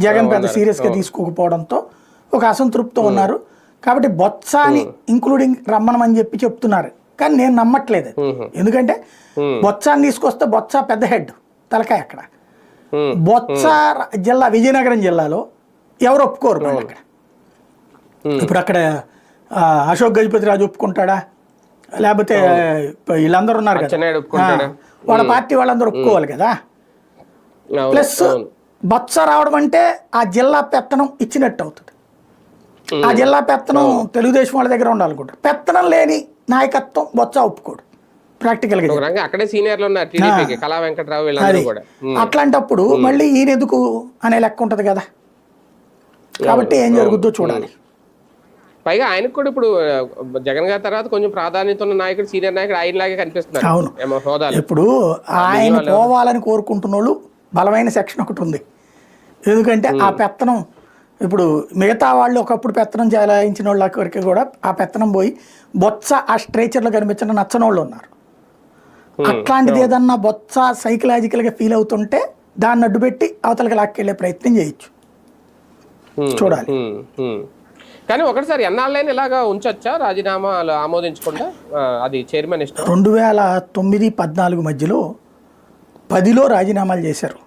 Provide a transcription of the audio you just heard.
జగన్ పెద్ద సీరియస్గా తీసుకోకపోవడంతో ఒక అసంతృప్తితో ఉన్నారు. కాబట్టి బొత్సాని ఇంక్లూడింగ్ రమ్మనమని చెప్తున్నారు, కానీ నేను నమ్మట్లేదు. ఎందుకంటే బొత్సాని తీసుకొస్తే బొత్స పెద్ద హెడ్ తలకాయ. అక్కడ బొత్స జిల్లా విజయనగరం జిల్లాలో ఎవరు ఒప్పుకోరు మళ్ళీ అక్కడ. ఇప్పుడు అక్కడ అశోక్ గజపతి రాజు ఒప్పుకుంటాడా, లేకపోతే వీళ్ళందరూ ఉన్నారు కదా వాళ్ళ పార్టీ వాళ్ళందరూ ఒప్పుకోవాలి కదా. ప్లస్ బొత్స రావడం అంటే ఆ జిల్లా పెత్తనం ఇచ్చినట్టు అవుతుంది. ఆ జిల్లా పెత్తనం తెలుగుదేశం వాళ్ళ దగ్గర ఉండాలనుకుంటారు. పెత్తనం లేని నాయకత్వం బొత్స ఒప్పుకోడు ప్రాక్టికల్ గా. అట్లాంటప్పుడు మళ్ళీ ఈయన ఎందుకు అనే లెక్క ఉంటది కదా. కాబట్టి ఏం జరుగుద్దో చూడాలి. పైగా ఆయనకు కూడా ఇప్పుడు జగన్ గారి తర్వాత కొంచెం ప్రాధాన్యత ఉన్న నాయకుడు, సీనియర్ నాయకుడు ఆయనలాగే కనిపిస్తున్నారు. అవును, ఇప్పుడు ఆయన పోవాలని కోరుకుంటున్న వాళ్ళు బలమైన సెక్షన్ ఒకటి ఉంది. ఎందుకంటే ఆ పెత్తనం ఇప్పుడు మిగతా వాళ్ళు ఒకప్పుడు పెత్తనం చెలాయించిన వాళ్ళ వరకు కూడా ఆ పెత్తనం పోయి బొత్స ఆ స్ట్రేచర్లో కనిపించిన నచ్చని వాళ్ళు ఉన్నారు. అట్లాంటిది ఏదన్నా బొత్స సైకలాజికల్గా ఫీల్ అవుతుంటే దాన్ని అడ్డుపెట్టి అవతలకి లాక్కెళ్ళే ప్రయత్నం చేయొచ్చు. చూడాలి. కానీ ఒకటిసారి ఎన్నాళ్ళైనా ఇలాగా ఉంచొచ్చా రాజీనామా ఆమోదించకుండా? అది చైర్మన్ ఇష్టం. 2009-14 మధ్యలో 10లో రాజీనామాలు చేశారు.